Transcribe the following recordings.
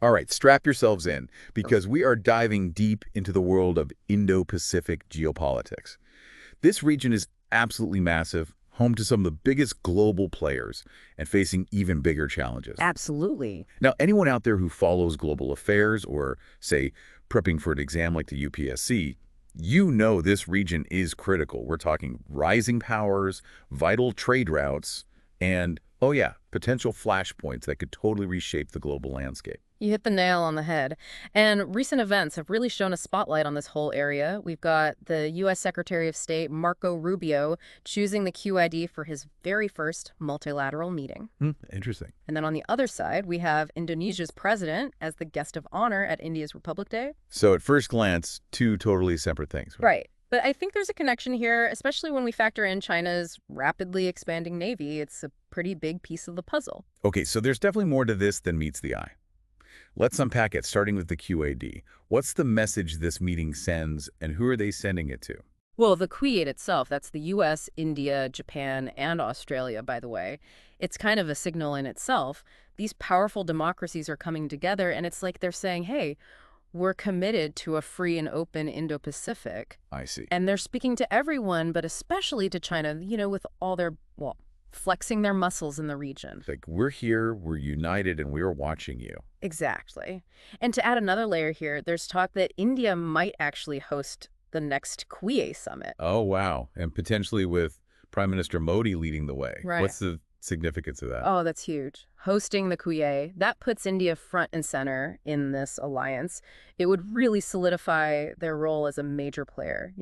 All right, strap yourselves in, because we are diving deep into the world of Indo-Pacific geopolitics. This region is absolutely massive, home to some of the biggest global players, and facing even bigger challenges. Absolutely. Now, anyone out there who follows global affairs or, say, prepping for an exam like the UPSC, you know this region is critical. We're talking rising powers, vital trade routes, and, oh yeah, potential flashpoints that could totally reshape the global landscape. You hit the nail on the head. And recent events have really shown a spotlight on this whole area. We've got the U.S. Secretary of State, Marco Rubio, choosing the QID for his very first multilateral meeting. Interesting. And then on the other side, we have Indonesia's president as the guest of honor at India's Republic Day. So at first glance, two totally separate things. Right. But I think there's a connection here, especially when we factor in China's rapidly expanding navy. It's a pretty big piece of the puzzle. Okay, so there's definitely more to this than meets the eye. Let's unpack it, starting with the QAD. What's the message this meeting sends, and who are they sending it to? Well, the Quad itself, that's the U.S., India, Japan, and Australia, by the way. It's kind of a signal in itself. These powerful democracies are coming together, and it's like they're saying, hey, we're committed to a free and open Indo-Pacific. I see. And they're speaking to everyone, but especially to China, with all their, well, flexing their muscles in the region. Like, we're here, we're united, and we're watching you. Exactly. And to add another layer here, there's talk that India might actually host the next QUIE summit. Oh, wow. And potentially with Prime Minister Modi leading the way. Right. What's the significance of that? Oh, that's huge. Hosting the QUIE, that puts India front and center in this alliance. It would really solidify their role as a major player,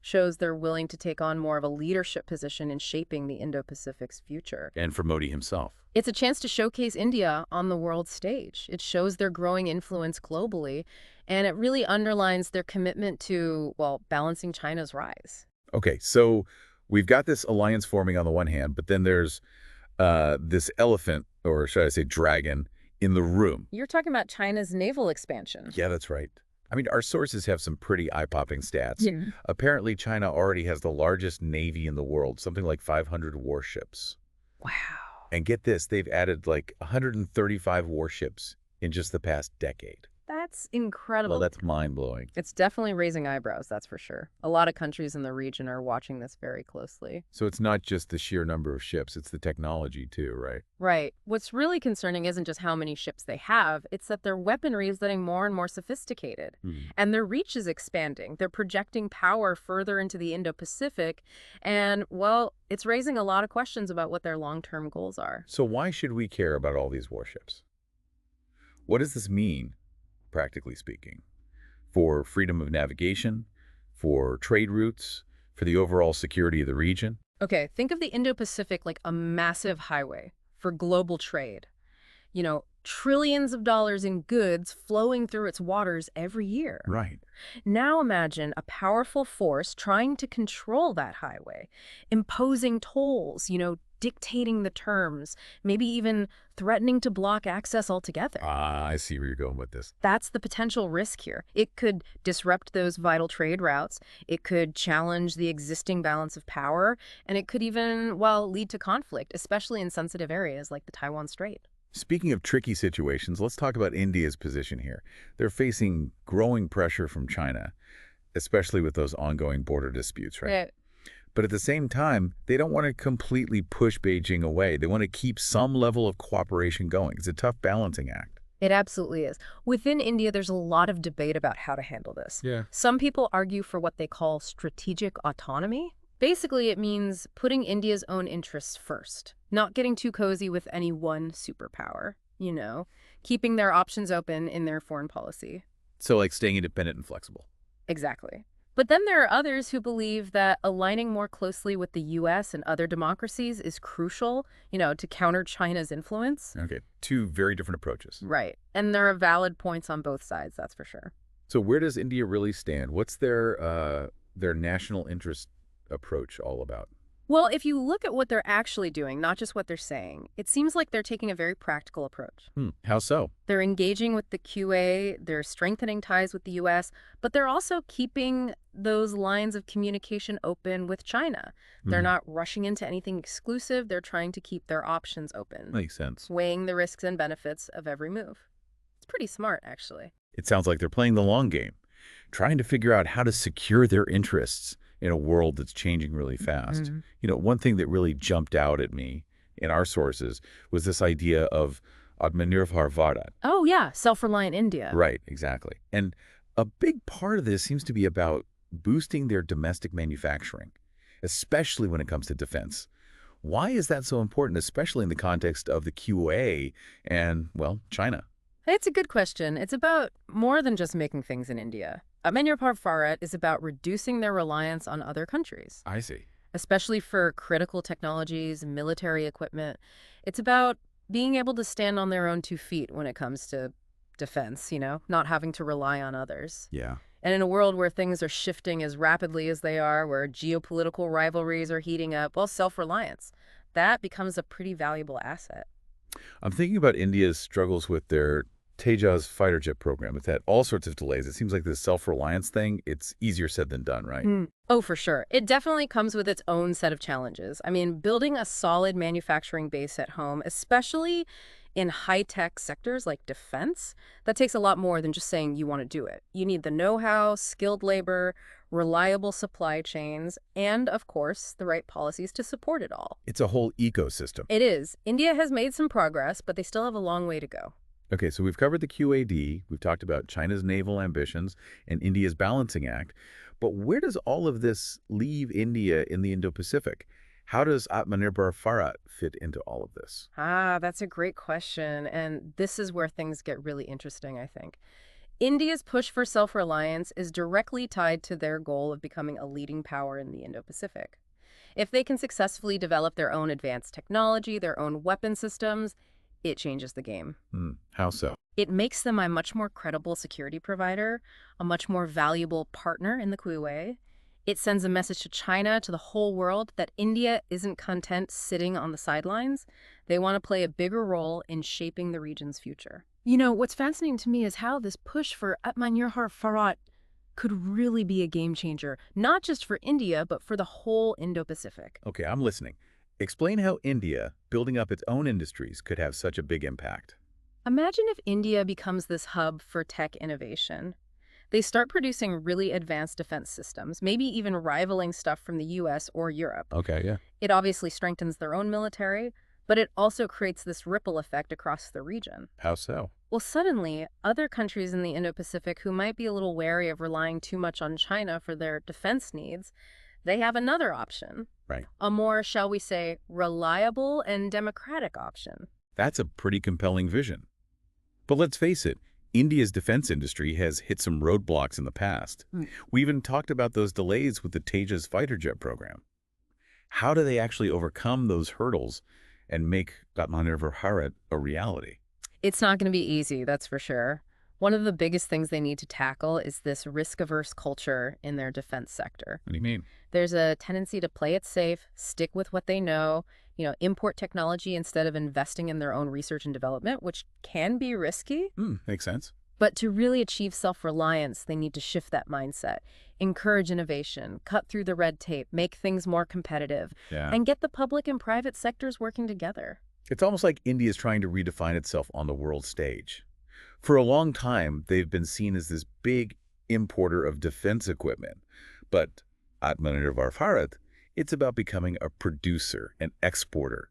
shows they're willing to take on more of a leadership position in shaping the Indo-Pacific's future. And for Modi himself. It's a chance to showcase India on the world stage. It shows their growing influence globally, and it really underlines their commitment to, well, balancing China's rise. Okay, so we've got this alliance forming on the one hand, but then there's this elephant, or should I say dragon, in the room. You're talking about China's naval expansion. Yeah, that's right. I mean, our sources have some pretty eye-popping stats. Yeah. Apparently, China already has the largest navy in the world, something like 500 warships. Wow. And get this, they've added like 135 warships in just the past decade. That's incredible. Well, that's mind-blowing. It's definitely raising eyebrows, that's for sure. A lot of countries in the region are watching this very closely. So it's not just the sheer number of ships, it's the technology too, right? Right. What's really concerning isn't just how many ships they have, it's that their weaponry is getting more and more sophisticated. And their reach is expanding. They're projecting power further into the Indo-Pacific, and, well, it's raising a lot of questions about what their long-term goals are. So why should we care about all these warships? What does this mean, practically speaking, for freedom of navigation, for trade routes, for the overall security of the region? Okay, think of the Indo-Pacific like a massive highway for global trade. Trillions of dollars in goods flowing through its waters every year. Right. Now imagine a powerful force trying to control that highway, imposing tolls, dictating the terms, maybe even threatening to block access altogether. I see where you're going with this. That's the potential risk here. It could disrupt those vital trade routes. It could challenge the existing balance of power. And it could even, well, lead to conflict, especially in sensitive areas like the Taiwan Strait. Speaking of tricky situations, let's talk about India's position here. They're facing growing pressure from China, especially with those ongoing border disputes, right? Yeah. But at the same time, they don't want to completely push Beijing away. They want to keep some level of cooperation going. It's a tough balancing act. It absolutely is. Within India, there's a lot of debate about how to handle this. Yeah. Some people argue for what they call strategic autonomy. Basically, it means putting India's own interests first, not getting too cozy with any one superpower, keeping their options open in their foreign policy. So like staying independent and flexible. Exactly. But then there are others who believe that aligning more closely with the U.S. and other democracies is crucial, to counter China's influence. Okay, two very different approaches. Right. And there are valid points on both sides, that's for sure. So where does India really stand? What's their national interest approach all about? Well, if you look at what they're actually doing, not just what they're saying, it seems like they're taking a very practical approach. How so? They're engaging with the QA, they're strengthening ties with the U.S., but they're also keeping those lines of communication open with China. They're not rushing into anything exclusive. They're trying to keep their options open. Makes sense. Weighing the risks and benefits of every move. It's pretty smart, actually. It sounds like they're playing the long game, trying to figure out how to secure their interests in a world that's changing really fast. Mhm. One thing that really jumped out at me in our sources was this idea of Atmanirbhar Bharat. Oh, yeah, self-reliant India. Right, exactly. And a big part of this seems to be about boosting their domestic manufacturing, especially when it comes to defense. Why is that so important, especially in the context of the QA and, well, China? It's a good question. It's about more than just making things in India. Atmanirbhar Bharat is about reducing their reliance on other countries, I see. especially for critical technologies, military equipment. It's about being able to stand on their own 2 feet when it comes to defense, not having to rely on others. Yeah. And in a world where things are shifting as rapidly as they are, where geopolitical rivalries are heating up, well, self-reliance, that becomes a pretty valuable asset. I'm thinking about India's struggles with their Tejas fighter jet program. It's had all sorts of delays. It seems like this self-reliance thing, it's easier said than done, right? Oh, for sure. It definitely comes with its own set of challenges. I mean, building a solid manufacturing base at home, especially in high-tech sectors like defense, that takes a lot more than just saying you want to do it. You need the know-how, skilled labor, reliable supply chains, and, of course, the right policies to support it all. It's a whole ecosystem. It is. India has made some progress, but they still have a long way to go. Okay, so we've covered the QAD, we've talked about China's naval ambitions and India's balancing act, but where does all of this leave India in the Indo-Pacific? How does Atmanirbhar Bharat fit into all of this? That's a great question, and this is where things get really interesting, I think. India's push for self-reliance is directly tied to their goal of becoming a leading power in the Indo-Pacific. If they can successfully develop their own advanced technology, their own weapon systems, it changes the game. How so? It makes them a much more credible security provider, a much more valuable partner in the QA. It sends a message to China, to the whole world, that India isn't content sitting on the sidelines. They want to play a bigger role in shaping the region's future. What's fascinating to me is how this push for Atmanirbhar Bharat could really be a game changer, not just for India, but for the whole Indo-Pacific. Okay, I'm listening. Explain how India, building up its own industries, could have such a big impact. Imagine if India becomes this hub for tech innovation. They start producing really advanced defense systems, maybe even rivaling stuff from the US or Europe. Okay, yeah. It obviously strengthens their own military, but it also creates this ripple effect across the region. How so? Well, suddenly, other countries in the Indo-Pacific who might be a little wary of relying too much on China for their defense needs, they have another option. Right. A more, shall we say, reliable and democratic option. That's a pretty compelling vision. But let's face it, India's defense industry has hit some roadblocks in the past. We even talked about those delays with the Tejas fighter jet program. How do they actually overcome those hurdles and make Atmanirbhar Bharat a reality? It's not going to be easy, that's for sure. One of the biggest things they need to tackle is this risk-averse culture in their defense sector. What do you mean? There's a tendency to play it safe, stick with what they know, import technology instead of investing in their own research and development, which can be risky. Makes sense. But to really achieve self-reliance, they need to shift that mindset, encourage innovation, cut through the red tape, make things more competitive, Yeah. and get the public and private sectors working together. It's almost like India is trying to redefine itself on the world stage. For a long time, they've been seen as this big importer of defense equipment. But Atmanirbhar Bharat, it's about becoming a producer, an exporter,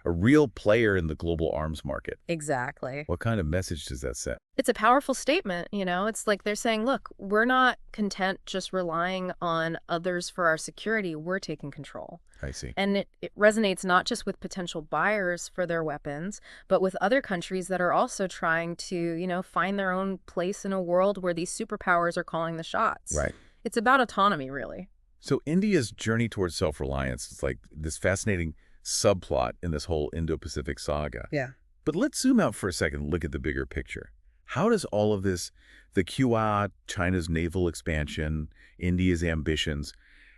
a real player in the global arms market. Exactly. What kind of message does that send? It's a powerful statement, It's like they're saying, look, we're not content just relying on others for our security. We're taking control. I see. And it resonates not just with potential buyers for their weapons, but with other countries that are also trying to, find their own place in a world where these superpowers are calling the shots. Right. It's about autonomy, really. So India's journey towards self-reliance is like this fascinating subplot in this whole Indo-Pacific saga. Yeah. But let's zoom out for a second and look at the bigger picture. How does all of this, the QA, China's naval expansion, India's ambitions,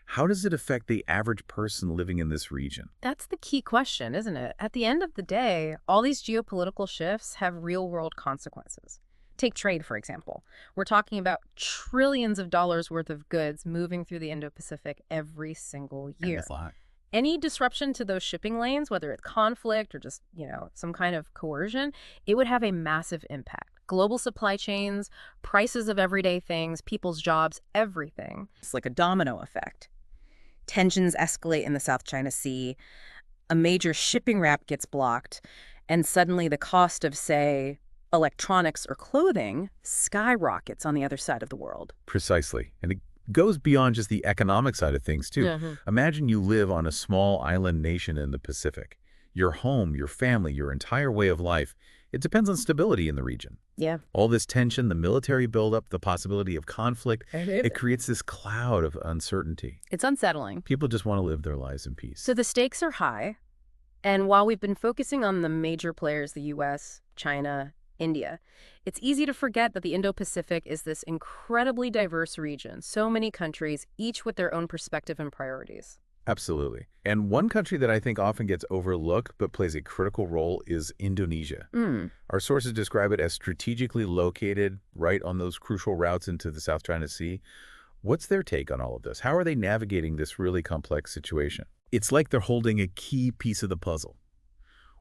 how does it affect the average person living in this region? That's the key question, isn't it? At the end of the day, all these geopolitical shifts have real-world consequences. Take trade, for example. We're talking about trillions of dollars worth of goods moving through the Indo-Pacific every single year. That's a lot. Any disruption to those shipping lanes, whether it's conflict or just, some kind of coercion, it would have a massive impact. Global supply chains, prices of everyday things, people's jobs, everything. It's like a domino effect. Tensions escalate in the South China Sea, a major shipping route gets blocked, and suddenly the cost of, say, electronics or clothing skyrockets on the other side of the world. Precisely. And it goes beyond just the economic side of things, too. Imagine you live on a small island nation in the Pacific. Your home, your family, your entire way of life, it depends on stability in the region. Yeah. All this tension, the military buildup, the possibility of conflict, it creates this cloud of uncertainty. It's unsettling. People just want to live their lives in peace. So the stakes are high. And while we've been focusing on the major players, the US, China, India, it's easy to forget that the Indo-Pacific is this incredibly diverse region. So many countries, each with their own perspective and priorities. Absolutely. And one country that I think often gets overlooked but plays a critical role is Indonesia. Our sources describe it as strategically located right on those crucial routes into the South China Sea. What's their take on all of this? How are they navigating this really complex situation? It's like they're holding a key piece of the puzzle.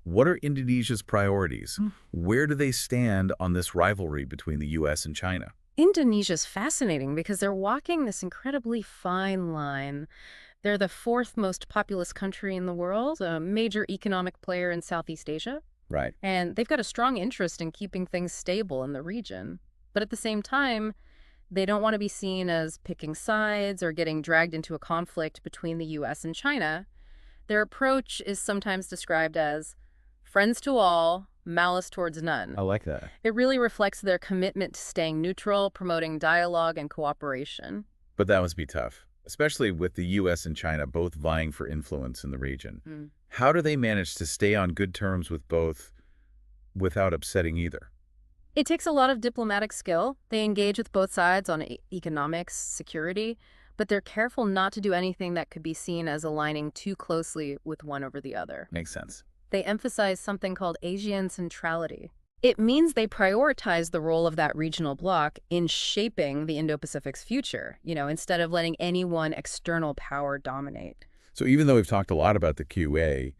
What are Indonesia's priorities? Where do they stand on this rivalry between the U.S. and China? Indonesia's fascinating because they're walking this incredibly fine line. They're the fourth most populous country in the world, a major economic player in Southeast Asia. Right. And they've got a strong interest in keeping things stable in the region. But at the same time, they don't want to be seen as picking sides or getting dragged into a conflict between the U.S. and China. Their approach is sometimes described as friends to all, malice towards none. I like that. It really reflects their commitment to staying neutral, promoting dialogue and cooperation. But that must be tough, especially with the U.S. and China both vying for influence in the region. How do they manage to stay on good terms with both without upsetting either? It takes a lot of diplomatic skill. They engage with both sides on economics, security, but they're careful not to do anything that could be seen as aligning too closely with one over the other. Makes sense. They emphasize something called Asian centrality. It means they prioritize the role of that regional bloc in shaping the Indo-Pacific's future, instead of letting any one external power dominate. So even though we've talked a lot about the QA,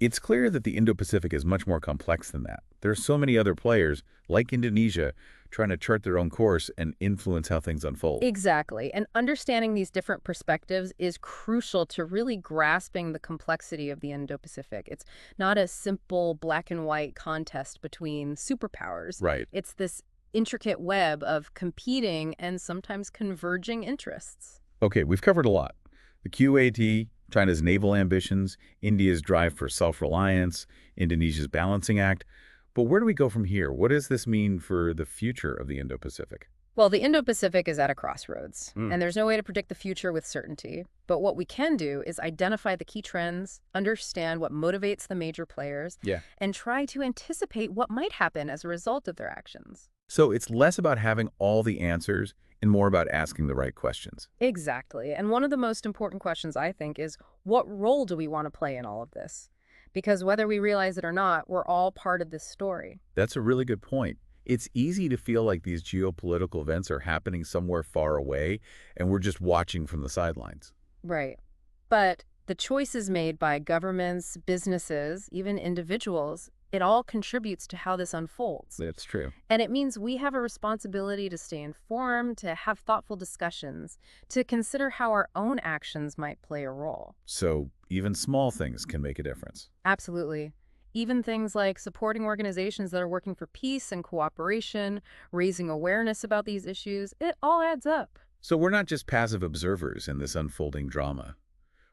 it's clear that the Indo-Pacific is much more complex than that. There are so many other players, like Indonesia, trying to chart their own course and influence how things unfold. Exactly. And understanding these different perspectives is crucial to really grasping the complexity of the Indo-Pacific. It's not a simple black and white contest between superpowers. Right. It's this intricate web of competing and sometimes converging interests. Okay, we've covered a lot. The QAT, China's naval ambitions, India's drive for self-reliance, Indonesia's balancing act. But where do we go from here? What does this mean for the future of the Indo-Pacific? Well, the Indo-Pacific is at a crossroads, and there's no way to predict the future with certainty. But what we can do is identify the key trends, understand what motivates the major players, and try to anticipate what might happen as a result of their actions. So it's less about having all the answers and more about asking the right questions. Exactly. And one of the most important questions, I think, is what role do we want to play in all of this? Because whether we realize it or not, we're all part of this story. That's a really good point. It's easy to feel like these geopolitical events are happening somewhere far away, and we're just watching from the sidelines. Right. But the choices made by governments, businesses, even individuals, it all contributes to how this unfolds. That's true. And it means we have a responsibility to stay informed, to have thoughtful discussions, to consider how our own actions might play a role. So even small things can make a difference. Absolutely. Even things like supporting organizations that are working for peace and cooperation, raising awareness about these issues, it all adds up. So we're not just passive observers in this unfolding drama.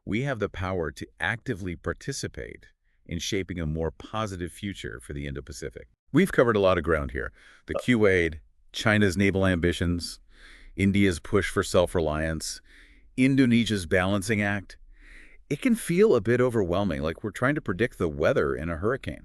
We have the power to actively participate in shaping a more positive future for the Indo-Pacific. We've covered a lot of ground here. The QAID, China's naval ambitions, India's push for self-reliance, Indonesia's balancing act. It can feel a bit overwhelming, like we're trying to predict the weather in a hurricane.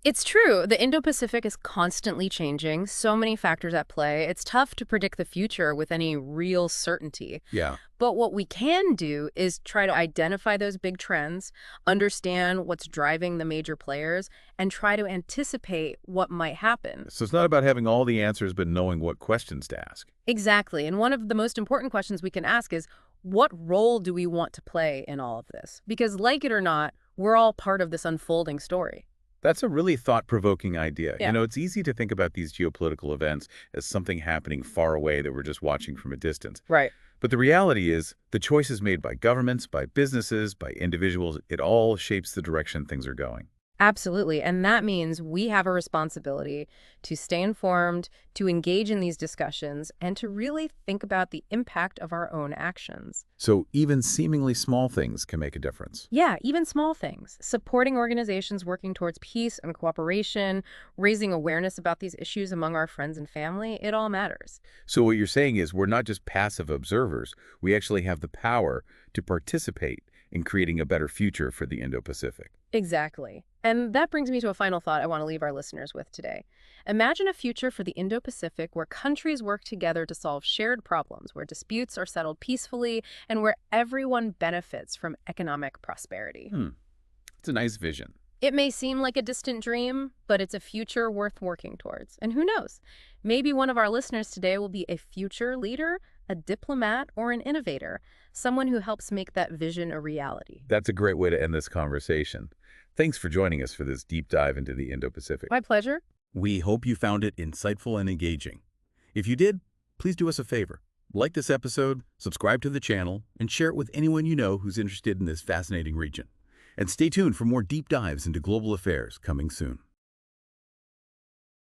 It's true. The Indo-Pacific is constantly changing. So many factors at play. It's tough to predict the future with any real certainty. Yeah. But what we can do is try to identify those big trends, understand what's driving the major players, and try to anticipate what might happen. So it's not about having all the answers, but knowing what questions to ask. Exactly. And one of the most important questions we can ask is, what role do we want to play in all of this? Because like it or not, we're all part of this unfolding story. That's a really thought-provoking idea. Yeah. It's easy to think about these geopolitical events as something happening far away that we're just watching from a distance. Right. But the reality is, the choices made by governments, by businesses, by individuals, it all shapes the direction things are going. Absolutely. And that means we have a responsibility to stay informed, to engage in these discussions, and to really think about the impact of our own actions. So even seemingly small things can make a difference. Yeah, even small things. Supporting organizations working towards peace and cooperation, raising awareness about these issues among our friends and family, it all matters. So what you're saying is we're not just passive observers. We actually have the power to participate in creating a better future for the Indo-Pacific. Exactly. And that brings me to a final thought I want to leave our listeners with today. Imagine a future for the Indo-Pacific where countries work together to solve shared problems, where disputes are settled peacefully, and where everyone benefits from economic prosperity. It's a nice vision. It may seem like a distant dream, but it's a future worth working towards. And who knows? Maybe one of our listeners today will be a future leader, a diplomat, or an innovator, someone who helps make that vision a reality. That's a great way to end this conversation. Thanks for joining us for this deep dive into the Indo-Pacific. My pleasure. We hope you found it insightful and engaging. If you did, please do us a favor. Like this episode, subscribe to the channel, and share it with anyone you know who's interested in this fascinating region. And stay tuned for more deep dives into global affairs coming soon.